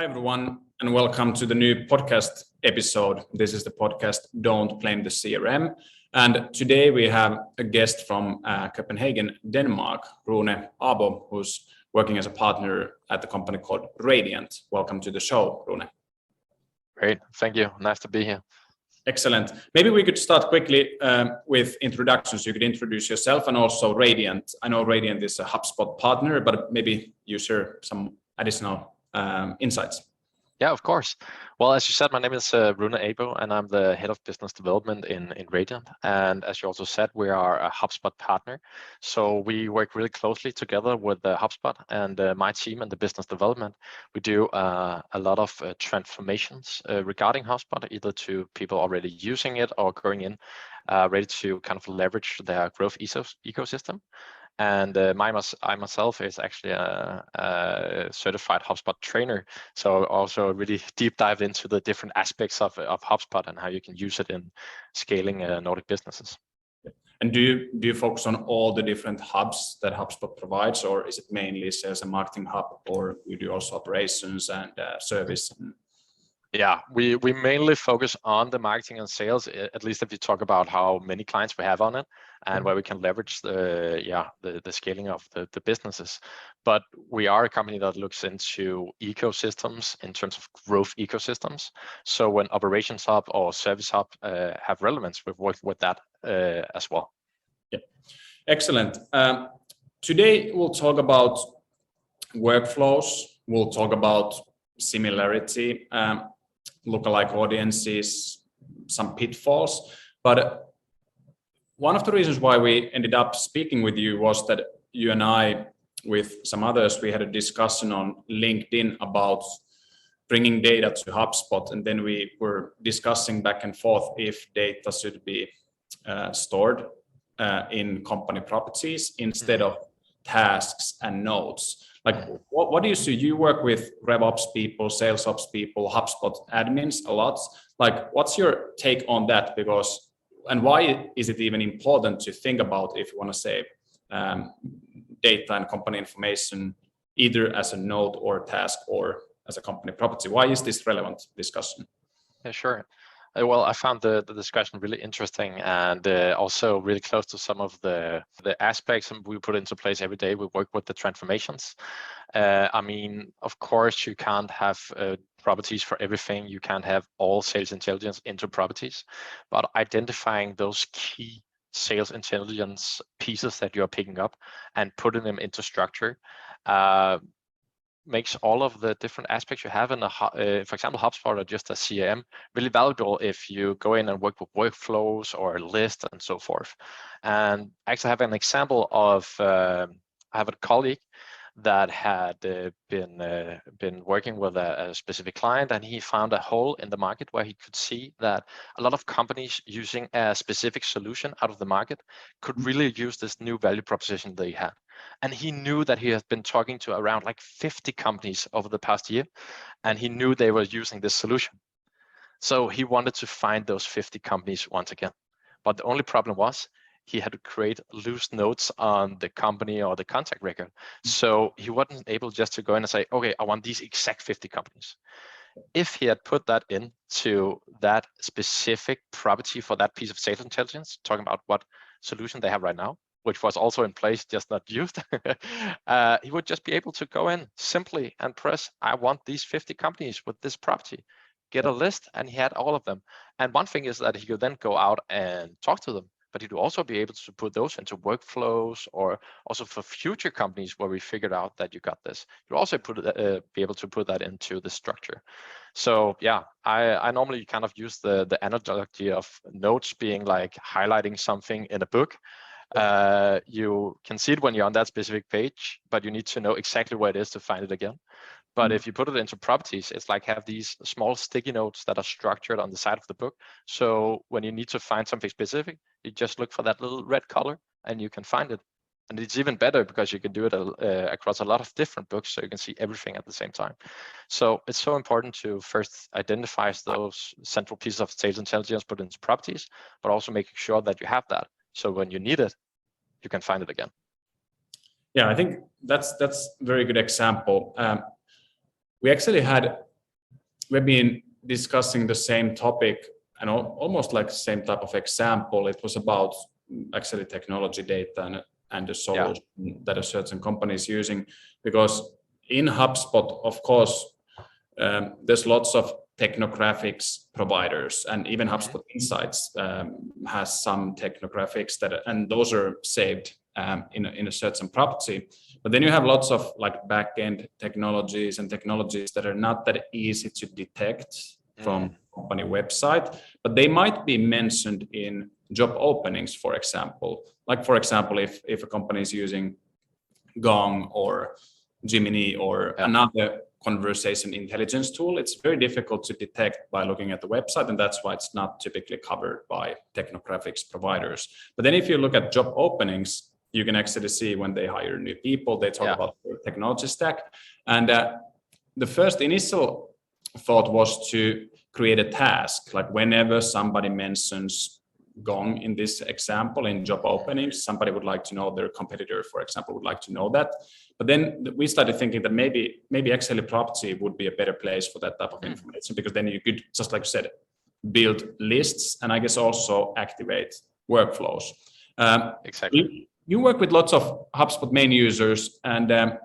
Hi, everyone, and welcome to the new podcast episode. This is the podcast Don't Blame the CRM. And today we have a guest from Copenhagen, Denmark, Rune Aabo, who's working as a partner at the company called Radiant. Welcome to the show, Rune. Great. Thank you. Nice to be here. Excellent. Maybe we could start quickly with introductions. You could introduce yourself and also Radiant. I know Radiant is a HubSpot partner, but maybe you share some additional insights. Yeah, of course. Well, as you said, my name is Rune Aabo, and I'm the head of business development in Radiant. And as you also said, we are a HubSpot partner. So we work really closely together with HubSpot and my team and the business development. We do a lot of transformations regarding HubSpot, either to people already using it or going in ready to kind of leverage their growth ecosystem. And I myself is actually a certified HubSpot trainer. So also really deep dive into the different aspects of HubSpot and how you can use it in scaling Nordic businesses. And do you focus on all the different hubs that HubSpot provides, or is it mainly sales and marketing hub, or you do also operations and service? Yeah, we mainly focus on the marketing and sales, at least if you talk about how many clients we have on it and where we can leverage the scaling of the businesses. But we are a company that looks into ecosystems in terms of growth ecosystems. So when operations hub or service hub have relevance, we've worked with that as well. Yeah, excellent. Today we'll talk about workflows. We'll talk about similarity, lookalike audiences, some pitfalls. But one of the reasons why we ended up speaking with you was that you and I, with some others, we had a discussion on LinkedIn about bringing data to HubSpot. And then we were discussing back and forth if data should be stored in company properties instead of tasks and notes. Like, what do you see? You work with RevOps people, sales ops people, HubSpot admins a lot. Like, what's your take on that? And why is it even important to think about if you want to save data and company information either as a node or task or as a company property? Why is this relevant discussion? Yeah, sure. Well, I found the discussion really interesting and also really close to some of the aspects we put into place every day. We work with the transformations. I mean, of course, you can't have properties for everything. You can't have all sales intelligence into properties, but identifying those key sales intelligence pieces that you're picking up and putting them into structure makes all of the different aspects you have in for example, HubSpot or just a CRM really valuable if you go in and work with workflows or a list and so forth. And I actually have an example of, I have a colleague that had been working with a specific client, and he found a hole in the market where he could see that a lot of companies using a specific solution out of the market could really use this new value proposition they had. And he knew that he had been talking to around like 50 companies over the past year, and he knew they were using this solution. So he wanted to find those 50 companies once again. But the only problem was he had to create loose notes on the company or the contact record. So he wasn't able just to go in and say, okay, I want these exact 50 companies. If he had put that into that specific property for that piece of sales intelligence, talking about what solution they have right now, which was also in place, just not used, he would just be able to go in simply and press, I want these 50 companies with this property, get a list, and he had all of them. And one thing is that he could then go out and talk to them, but he'd also be able to put those into workflows, or also for future companies where we figured out that you got this. You'd also be able to put that into the structure. So yeah, I normally kind of use the analogy of notes being like highlighting something in a book. You can see it when you're on that specific page, but you need to know exactly where it is to find it again. But if you put it into properties, it's like have these small sticky notes that are structured on the side of the book. So when you need to find something specific, you just look for that little red color and you can find it. And it's even better because you can do it across a lot of different books, so you can see everything at the same time. So it's so important to first identify those central pieces of sales intelligence put into properties, but also making sure that you have that. So when you need it, you can find it again. Yeah, I think that's a very good example. We actually had we've been discussing the same topic and almost like the same type of example. It was about actually technology data and the solution that a certain company is using, because in HubSpot, of course, there's lots of technographics providers, and even HubSpot Insights has some technographics and those are saved in a certain property. But then you have lots of like back-end technologies and technologies that are not that easy to detect from company website, but they might be mentioned in job openings, for example. Like, for example, if a company is using Gong or Gemini or another conversation intelligence tool, it's very difficult to detect by looking at the website, and that's why it's not typically covered by technographics providers. But then if you look at job openings, you can actually see when they hire new people, they talk about their technology stack. And the first initial thought was to create a task, like whenever somebody mentions Gong in this example in job openings, somebody would like to know, their competitor, for example, would like to know that. But then we started thinking that maybe Excel property would be a better place for that type of information, because then you could, just like you said, build lists and I guess also activate workflows. Exactly. You work with lots of HubSpot main users, and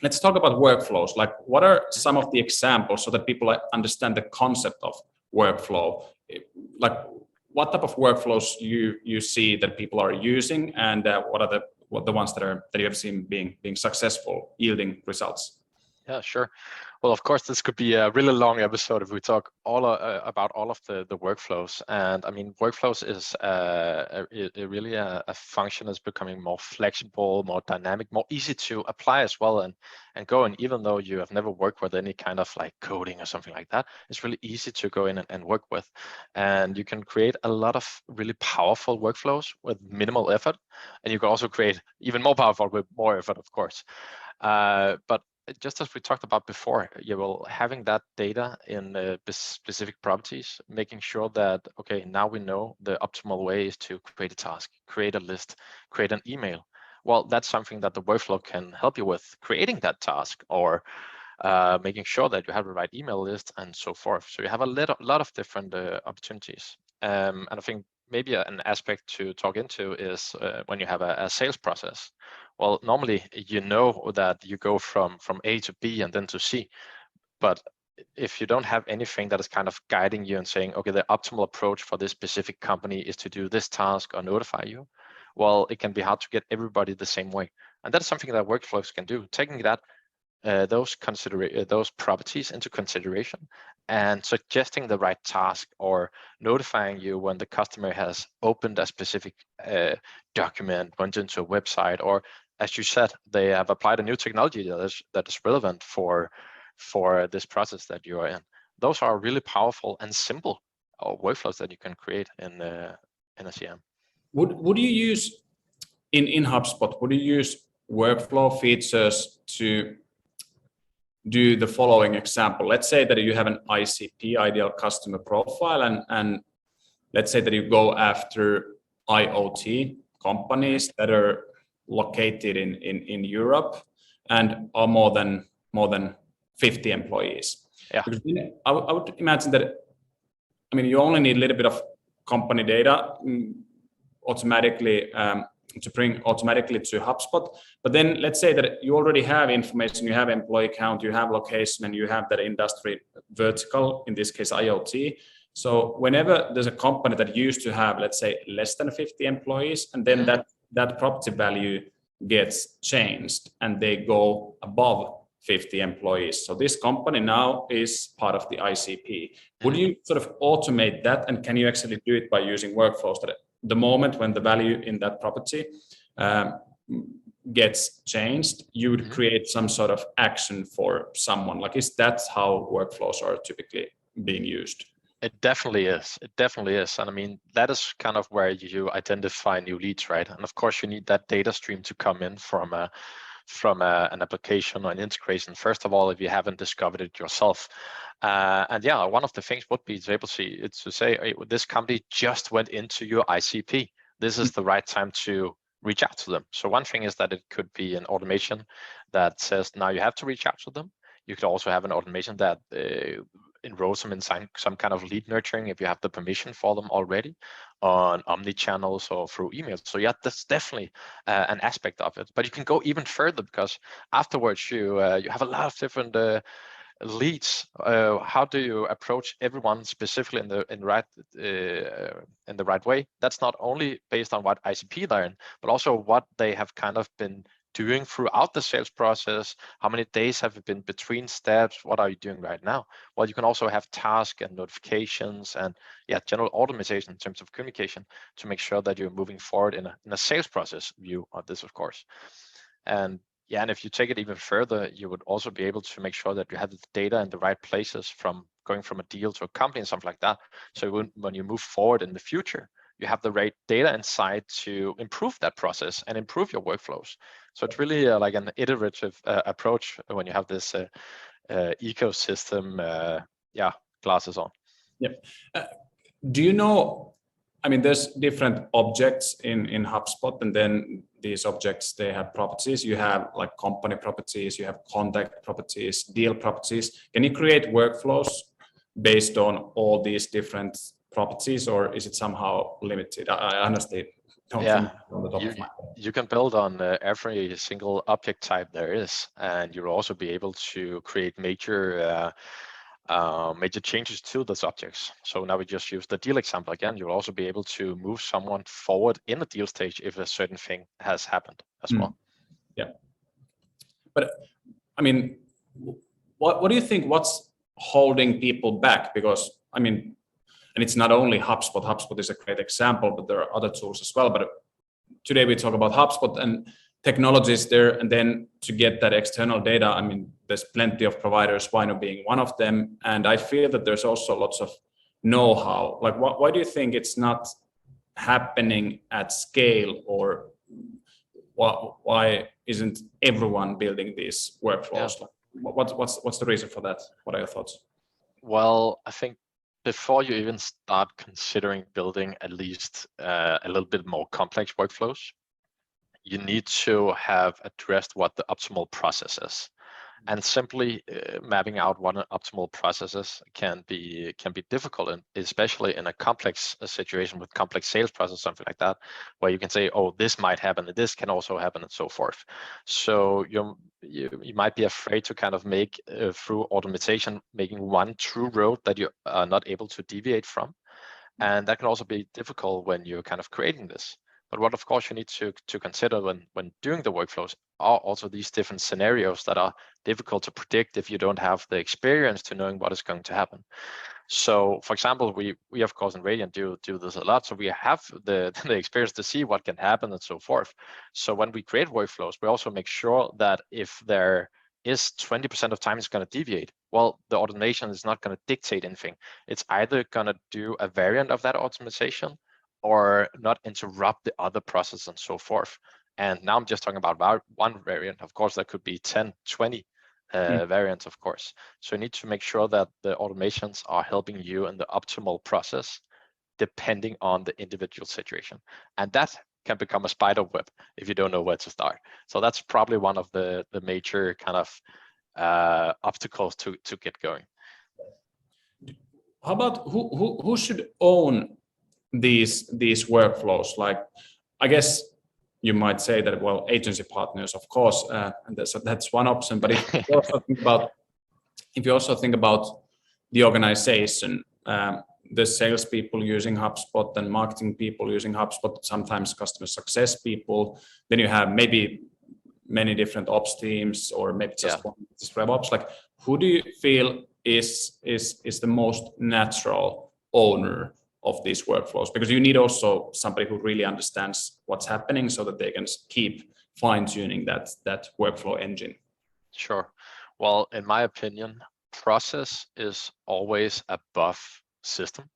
let's talk about workflows. Like, what are some of the examples so that people understand the concept of workflow? Like, what type of workflows you see that people are using, and what are the ones that you have seen being successful, yielding results? Yeah, sure. Well, of course, this could be a really long episode if we talk about all of the workflows. And I mean, workflows is really a function that's becoming more flexible, more dynamic, more easy to apply as well and go. And even though you have never worked with any kind of like coding or something like that, it's really easy to go in and work with. And you can create a lot of really powerful workflows with minimal effort. And you can also create even more powerful with more effort, of course. But just as we talked about before, you will having that data in specific properties, making sure that, okay, now we know the optimal way is to create a task, create a list, create an email. Well, that's something that the workflow can help you with, creating that task or making sure that you have the right email list and so forth. So you have a lot of different opportunities. And I think maybe an aspect to talk into is when you have a sales process. Well, normally you know that you go from A to B and then to C, but if you don't have anything that is kind of guiding you and saying, okay, the optimal approach for this specific company is to do this task or notify you, well, it can be hard to get everybody the same way. And that's something that workflows can do, taking that those properties into consideration and suggesting the right task or notifying you when the customer has opened a specific document, went into a website, or as you said, they have applied a new technology that is relevant for this process that you are in. Those are really powerful and simple workflows that you can create in a CM. Would you use in HubSpot? Would you use workflow features to do the following example? Let's say that you have an ICP, ideal customer profile, and let's say that you go after IoT companies that are located in Europe and are more than 50 employees. Yeah. I would imagine that, I mean, you only need a little bit of company data automatically to bring automatically to HubSpot. But then let's say that you already have information, you have employee count, you have location, and you have that industry vertical, in this case IoT. So whenever there's a company that used to have, let's say, less than 50 employees, and then that property value gets changed and they go above 50 employees. So this company now is part of the ICP. Would you sort of automate that? And can you actually do it by using workflows that the moment when the value in that property gets changed, you would create some sort of action for someone? Like, is that how workflows are typically being used? It definitely is. It definitely is. And I mean, that is kind of where you identify new leads, right? And of course, you need that data stream to come in from an application or an integration. First of all, if you haven't discovered it yourself. And yeah, one of the things would be to say, hey, this company just went into your ICP. This is the right time to reach out to them. So one thing is that it could be an automation that says, now you have to reach out to them. You could also have an automation that enroll them in some kind of lead nurturing if you have the permission for them already on omni channels or through emails. So yeah, that's definitely an aspect of it. But you can go even further, because afterwards you have a lot of different leads. How do you approach everyone specifically in the right way? That's not only based on what ICP they're in, but also what they have kind of been doing throughout the sales process. How many days have it been between steps? What are you doing right now? Well, you can also have tasks and notifications and general automation in terms of communication to make sure that you're moving forward in a sales process view of this, of course. And if you take it even further, you would also be able to make sure that you have the data in the right places, from going from a deal to a company and something like that. So when you move forward in the future, you have the right data inside to improve that process and improve your workflows. So it's really like an iterative approach when you have this ecosystem glasses on. Yep. Do you know, I mean, there's different objects in HubSpot, and then these objects, they have properties. You have like company properties, you have contact properties, deal properties. Can you create workflows based on all these different properties, or is it somehow limited? I honestly don't think on the top of my head. You can build on every single object type there is, and you'll also be able to create major changes to those objects. So now we just use the deal example again. You'll also be able to move someone forward in the deal stage if a certain thing has happened as well. Yeah. But I mean, what do you think, what's holding people back? Because I mean, and it's not only HubSpot. HubSpot is a great example, but there are other tools as well. But today we talk about HubSpot and technologies there, and then to get that external data, I mean, there's plenty of providers, Vainu being one of them. And I feel that there's also lots of know-how. Like, why do you think it's not happening at scale, or why isn't everyone building these workflows? Like, what's the reason for that? What are your thoughts? Well, I think before you even start considering building at least a little bit more complex workflows, you need to have addressed what the optimal process is. And simply mapping out what an optimal process is can be difficult, and especially in a complex situation with complex sales process, something like that, where you can say, oh, this might happen, and this can also happen, and so forth. So you might be afraid to kind of make through automation, making one true road that you are not able to deviate from, and that can also be difficult when you're kind of creating this. But what, of course, you need to consider when doing the workflows are also these different scenarios that are difficult to predict if you don't have the experience to knowing what is going to happen. So, for example, we of course in Radiant do this a lot. So we have the experience to see what can happen and so forth. So when we create workflows, we also make sure that if there is 20% of time it's going to deviate, well, the automation is not going to dictate anything. It's either going to do a variant of that optimization or not interrupt the other process and so forth. And now I'm just talking about one variant. Of course, there could be 10, 20 variants, of course. So you need to make sure that the automations are helping you in the optimal process, depending on the individual situation. And that can become a spider web if you don't know where to start. So that's probably one of the major kind of obstacles to get going. How about who should own these workflows? Like, I guess you might say that, well, agency partners, of course, and that's one option. But if you also think about the organization, the salespeople using HubSpot and marketing people using HubSpot, sometimes customer success people, then you have maybe many different ops teams, or maybe just one RevOps. Like, who do you feel is the most natural owner of these workflows? Because you need also somebody who really understands what's happening so that they can keep fine-tuning that workflow engine. Sure. Well, in my opinion, process is always above system.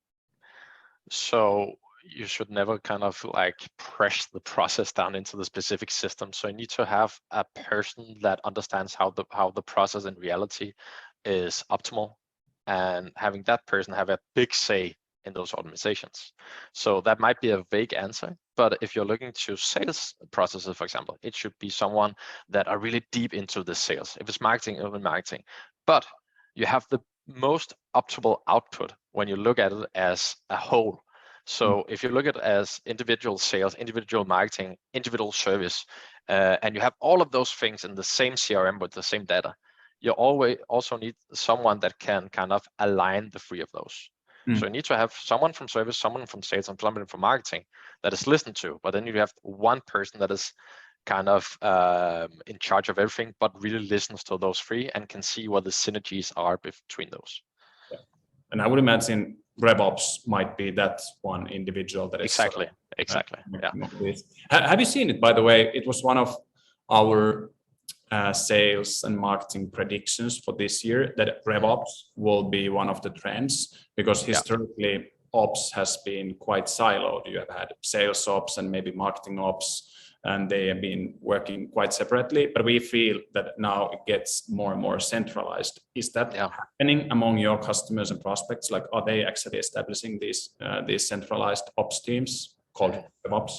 So you should never kind of like press the process down into the specific system. So you need to have a person that understands how the process in reality is optimal, and having that person have a big say in those organizations. So that might be a vague answer, but if you're looking to sales processes, for example, it should be someone that are really deep into the sales. If it's marketing, even marketing. But you have the most optimal output when you look at it as a whole. So if you look at it as individual sales, individual marketing, individual service, and you have all of those things in the same CRM with the same data, you always also need someone that can kind of align the three of those. So you need to have someone from service, someone from sales, and someone from marketing that is listened to. But then you have one person that is kind of in charge of everything, but really listens to those three and can see what the synergies are between those. Yeah. And I would imagine RevOps might be that one individual that is exactly. Yeah. Have you seen it, by the way? It was one of our sales and marketing predictions for this year that RevOps will be one of the trends, because historically ops has been quite siloed. You have had sales ops and maybe marketing ops, and they have been working quite separately, but we feel that now it gets more and more centralized. Is that happening among your customers and prospects? Like, are they actually establishing these centralized ops teams called RevOps?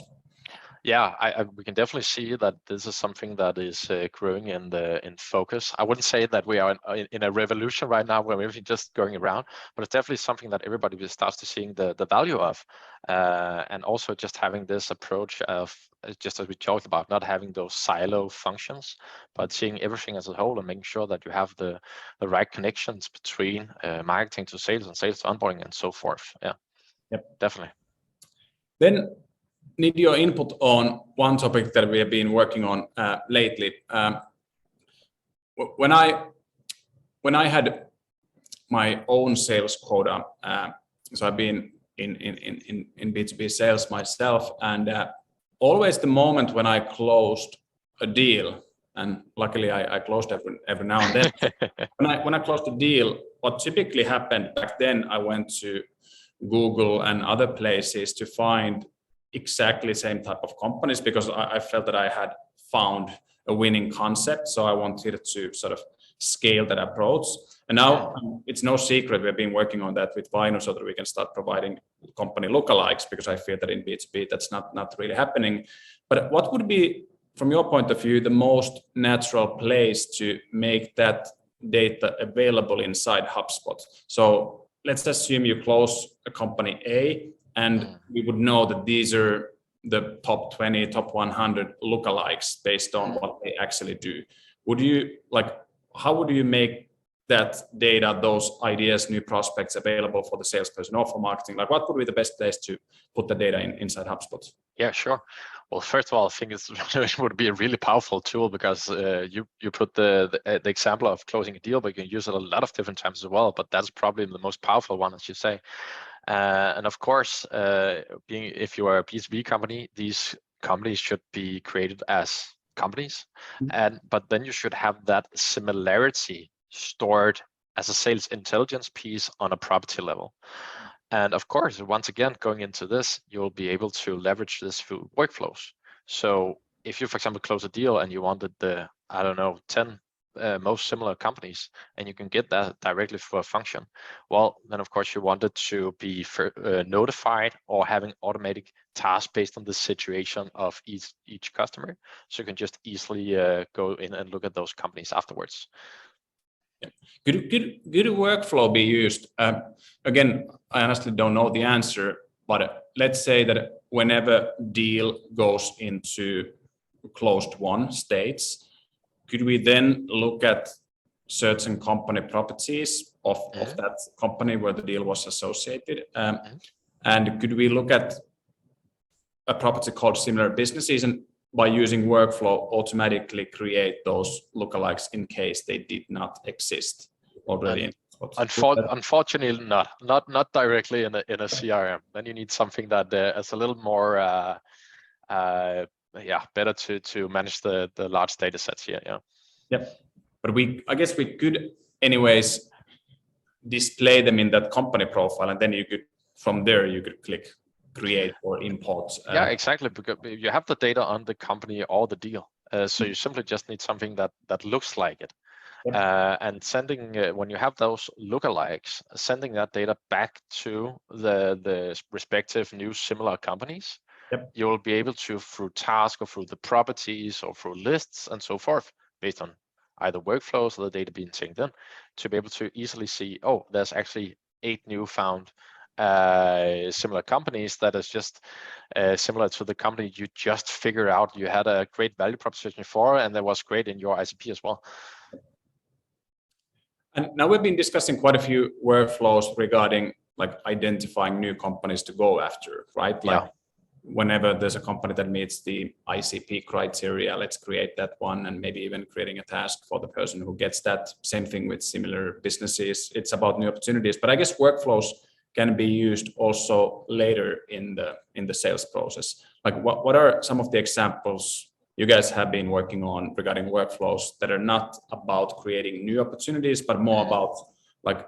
Yeah, we can definitely see that this is something that is growing in focus. I wouldn't say that we are in a revolution right now where we're just going around, but it's definitely something that everybody starts to seeing the value of, and also just having this approach of, just as we talked about, not having those silo functions, but seeing everything as a whole and making sure that you have the right connections between marketing to sales and sales to onboarding and so forth. Yeah, definitely. Then need your input on one topic that we have been working on lately. When I had my own sales quota, so I've been in B2B sales myself, and always the moment when I closed a deal, and luckily I closed every now and then. when I closed a deal, what typically happened back then, I went to Google and other places to find exactly same type of companies, because I felt that I had found a winning concept. So I wanted to sort of scale that approach. And now it's no secret we've been working on that with Vainu so that we can start providing company lookalikes, because I feel that in B2B that's not really happening. But what would be, from your point of view, the most natural place to make that data available inside HubSpot? So let's assume you close a company A, and we would know that these are the top 20, top 100 lookalikes based on what they actually do. How would you make that data, those ideas, new prospects available for the salesperson or for marketing? Like, what would be the best place to put the data inside HubSpot? Yeah, sure. Well, first of all, I think it would be a really powerful tool, because you put the example of closing a deal, but you can use it a lot of different times as well. But that's probably the most powerful one, as you say. And of course, if you are a B2B company, these companies should be created as companies, but then you should have that similarity stored as a sales intelligence piece on a property level. And of course, once again, going into this, you'll be able to leverage this through workflows. So if you, for example, close a deal and you wanted the, 10 most similar companies, and you can get that directly through a function, well, then of course you wanted to be notified or having automatic tasks based on the situation of each customer, so you can just easily go in and look at those companies afterwards. Could workflow be used? Again, I honestly don't know the answer, but let's say that whenever deal goes into closed won states, could we then look at certain company properties of that company where the deal was associated? And could we look at a property called similar businesses, and by using workflow automatically create those lookalikes in case they did not exist already? Unfortunately, not directly in a CRM. Then you need something that is a little more better to manage the large data sets here. Yep. But I guess we could anyways display them in that company profile, and then you could, from there, you could click create or import. Yeah, exactly, because you have the data on the company or the deal. So you simply just need something that looks like it. Yep. And sending, when you have those lookalikes, sending that data back to the respective new similar companies, you will be able to, through task or through the properties or through lists and so forth, based on either workflows or the data being taken in, to be able to easily see, oh, there's actually 8 new found similar companies that is just similar to the company you just figured out you had a great value proposition for, and that was great in your ICP as well. And now we've been discussing quite a few workflows regarding like identifying new companies to go after, right? Like whenever there's a company that meets the ICP criteria, let's create that one, and maybe even creating a task for the person who gets that. Same thing with similar businesses. It's about new opportunities, but I guess workflows can be used also later in the sales process. Like what are some of the examples you guys have been working on regarding workflows that are not about creating new opportunities, but more about like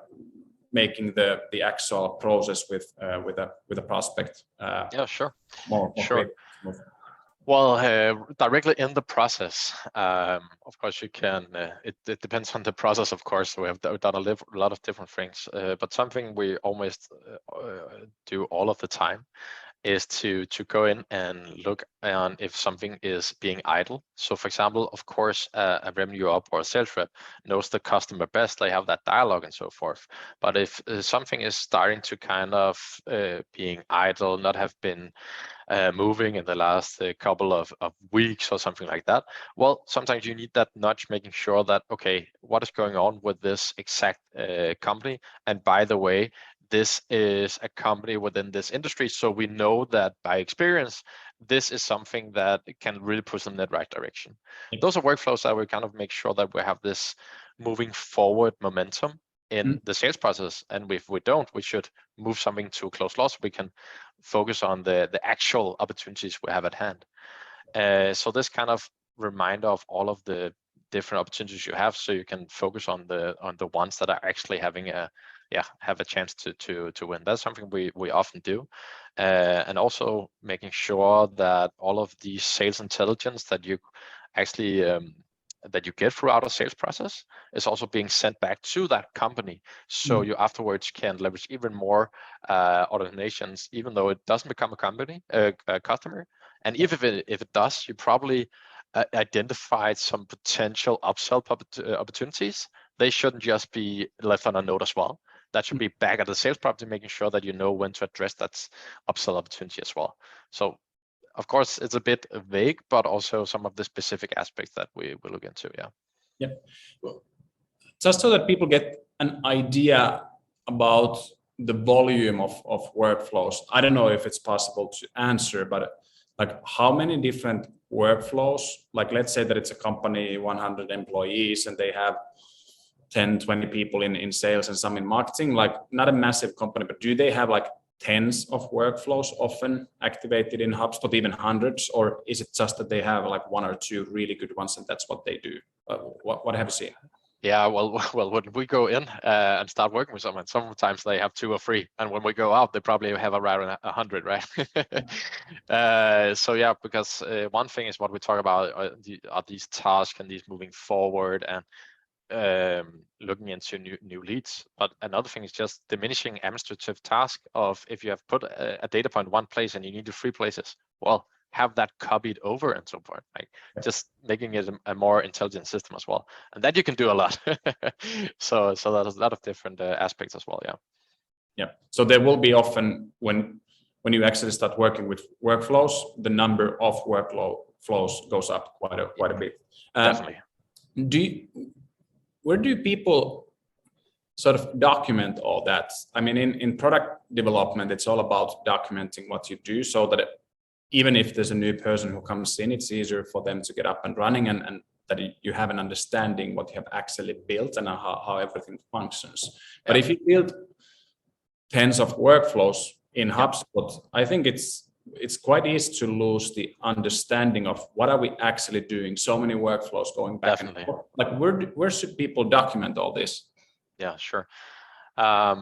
making the actual process with a prospect sure. more Sure. Well, directly in the process, of course, you can, it depends on the process, of course. We have done a lot of different things, but something we almost do all of the time is to go in and look on if something is being idle. So for example, of course, a revenue up or a sales rep knows the customer best, they have that dialogue and so forth. But if something is starting to kind of being idle, not have been moving in the last couple of weeks or something like that, well, sometimes you need that nudge, making sure that, okay, what is going on with this exact company? And by the way, this is a company within this industry, so we know that by experience, this is something that can really push them in the right direction. Those are workflows that we kind of make sure that we have this moving forward momentum in the sales process. And if we don't, we should move something to a close loss. We can focus on the actual opportunities we have at hand. So this kind of reminder of all of the different opportunities you have, so you can focus on the ones that are actually having have a chance to win. That's something we often do, and also making sure that all of the sales intelligence that you actually that you get throughout a sales process is also being sent back to that company, so you afterwards can leverage even more automations, even though it doesn't become a company, a customer. And if it does, you probably identified some potential upsell opportunities. They shouldn't just be left on a note as well. That should be back at the sales property, making sure that you know when to address that upsell opportunity as well. So of course, it's a bit vague, but also some of the specific aspects that we will look into. Yeah. Well, just so that people get an idea about the volume of workflows, I don't know if it's possible to answer, but like how many different workflows, like let's say that it's a company, 100 employees, and they have 10, 20 people in sales and some in marketing, like not a massive company, but do they have like tens of workflows often activated in HubSpot, even hundreds, or is it just that they have like one or two really good ones and that's what they do? What have you seen? Yeah, well, when we go in and start working with someone, sometimes they have 2 or 3, and when we go out, they probably have around 100, right? So yeah, because one thing is what we talk about are these tasks and these moving forward and looking into new leads. But another thing is just diminishing administrative task of if you have put a data point in one place and you need to 3 places, well, have that copied over and so forth, like just making it a more intelligent system as well. And that you can do a lot. So there's a lot of different aspects as well. Yeah. So there will be often when you actually start working with workflows, the number of workflows goes up quite a bit. Definitely. Where do people sort of document all that? I mean, in product development, it's all about documenting what you do, so that even if there's a new person who comes in, it's easier for them to get up and running, and that you have an understanding what you have actually built and how everything functions. But if you build tens of workflows in HubSpot, I think it's quite easy to lose the understanding of what are we actually doing. So many workflows going back and forth. Like where should people document all this? Yeah, sure. I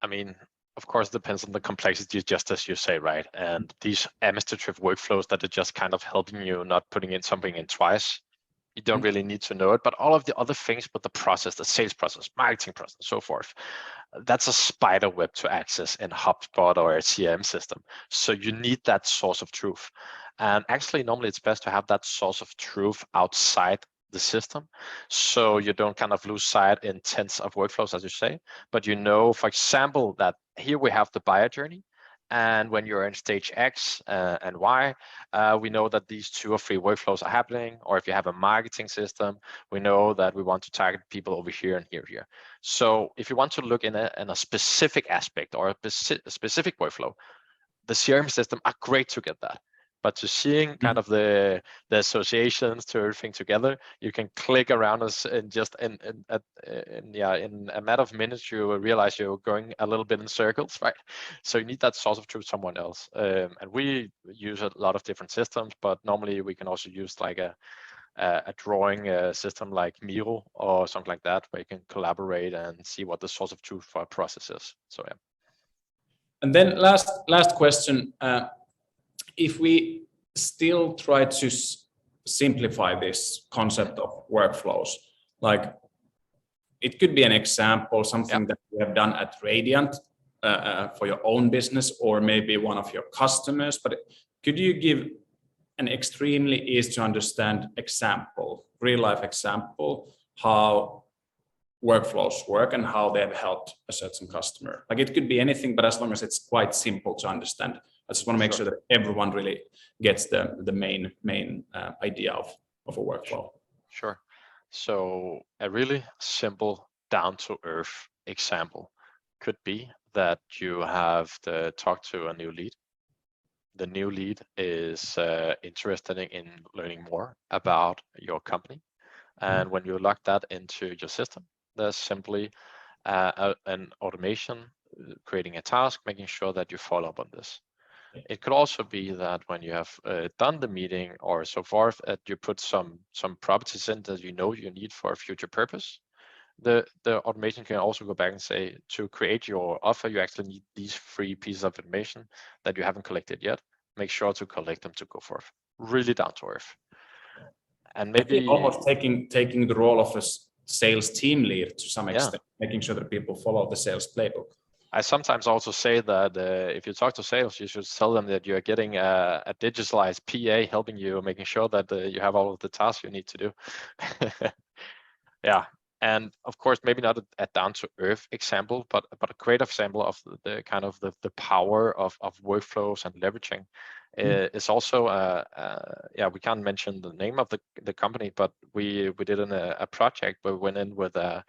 mean, of course, it depends on the complexity, just as you say, right? And these administrative workflows that are just kind of helping you, not putting in something in twice, you don't really need to know it. But all of the other things with the process, the sales process, marketing process, and so forth, that's a spider web to access in HubSpot or a CRM system. So you need that source of truth. And actually, normally it's best to have that source of truth outside the system, so you don't kind of lose sight in tens of workflows, as you say, but you know, for example, that here we have the buyer journey, and when you're in stage X and Y, we know that these 2 or 3 workflows are happening. Or if you have a marketing system, we know that we want to target people over here and here. So if you want to look in a specific aspect or a specific workflow, the CRM system are great to get that. But to seeing kind of the associations to everything together, you can click around us and just in a matter of minutes, you will realize you're going a little bit in circles, right? So you need that source of truth someone else. And we use a lot of different systems, but normally we can also use like a drawing system like Miro or something like that, where you can collaborate and see what the source of truth for a process is. So yeah. And then last question. If we still try to simplify this concept of workflows, like it could be an example, something that you have done at Radiant for your own business, or maybe one of your customers, but could you give an extremely easy to understand example, real life example, how workflows work and how they have helped a certain customer? Like it could be anything, but as long as it's quite simple to understand. I just want to make sure that everyone really gets the main idea of a workflow. Sure. So a really simple, down-to-earth example could be that you have to talk to a new lead. The new lead is interested in learning more about your company. And when you lock that into your system, there's simply an automation, creating a task, making sure that you follow up on this. It could also be that when you have done the meeting or so forth, that you put some properties in that you know you need for a future purpose. The automation can also go back and say, to create your offer, you actually need these 3 pieces of information that you haven't collected yet. Make sure to collect them to go forth. Really down to earth. And maybe almost taking the role of a sales team lead to some extent, making sure that people follow the sales playbook. I sometimes also say that if you talk to sales, you should tell them that you're getting a digitalized PA helping you, making sure that you have all of the tasks you need to do. Yeah, and of course, maybe not a down-to-earth example, but a great example of the kind of the power of workflows and leveraging is also we can't mention the name of the company, but we did a project where we went in with a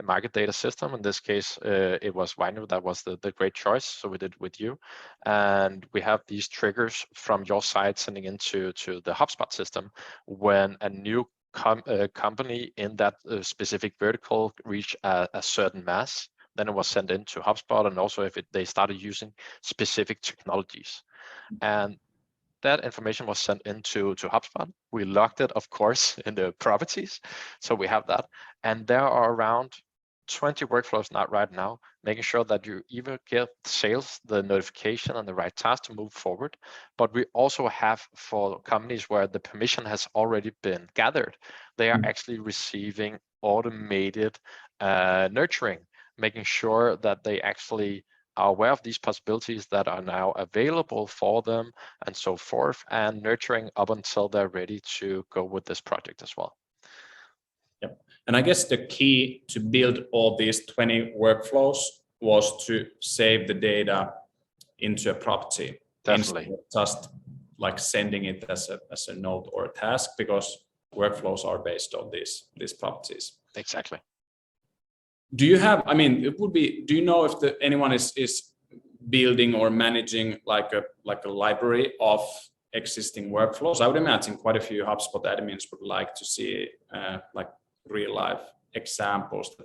market data system. In this case, it was Vainu that was the great choice. So we did with you, and we have these triggers from your side sending into the HubSpot system when a new company in that specific vertical reach a certain mass. Then it was sent into HubSpot, and also if they started using specific technologies, and that information was sent into HubSpot. We logged it, of course, in the properties. So we have that. And there are around 20 workflows right now, making sure that you either get sales, the notification and the right task to move forward. But we also have for companies where the permission has already been gathered, they are actually receiving automated nurturing, making sure that they actually are aware of these possibilities that are now available for them and so forth, and nurturing up until they're ready to go with this project as well. Yep. And I guess the key to build all these 20 workflows was to save the data into a property. Definitely. Instead of just like sending it as a note or a task, because workflows are based on these properties. Exactly. Do you have, I mean, it would be, do you know if anyone is building or managing like a library of existing workflows? I would imagine quite a few HubSpot admins would like to see like real life examples,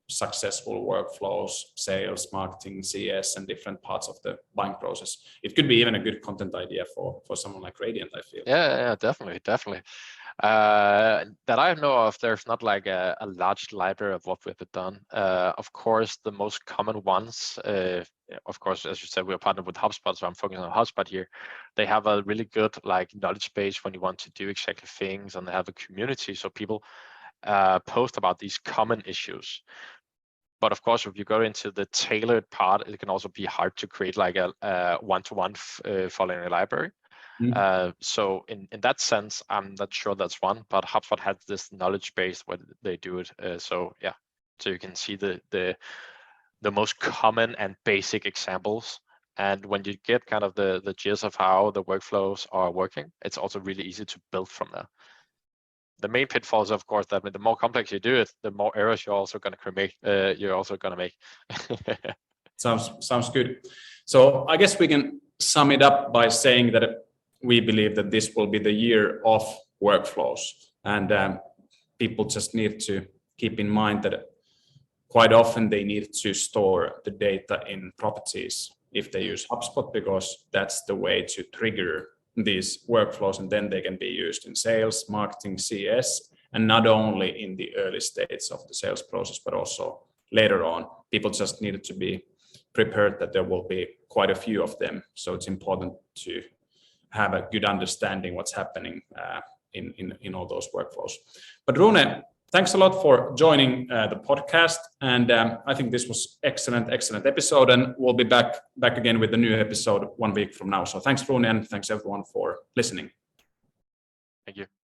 successful workflows, sales, marketing, CS, and different parts of the buying process. It could be even a good content idea for someone like Radiant, I feel. Yeah, definitely. That I know of, there's not like a large library of what we've done. Of course, the most common ones, of course, as you said, we're partnered with HubSpot, so I'm focusing on HubSpot here. They have a really good like knowledge base when you want to do exactly things, and they have a community, so people post about these common issues. But of course, if you go into the tailored part, it can also be hard to create like a one-to-one following a library. So in that sense, I'm not sure that's one, but HubSpot has this knowledge base where they do it. So you can see the most common and basic examples. And when you get kind of the gist of how the workflows are working, it's also really easy to build from there. The main pitfall is, of course, that the more complex you do it, the more errors you're also going to make. Sounds good. So I guess we can sum it up by saying that we believe that this will be the year of workflows, and people just need to keep in mind that quite often they need to store the data in properties if they use HubSpot, because that's the way to trigger these workflows, and then they can be used in sales, marketing, CS, and not only in the early stages of the sales process, but also later on. People just needed to be prepared that there will be quite a few of them. So it's important to have a good understanding what's happening in all those workflows. But Rune, thanks a lot for joining the podcast, and I think this was excellent episode, and we'll be back again with a new episode 1 week from now. So thanks, Rune, and thanks everyone for listening. Thank you.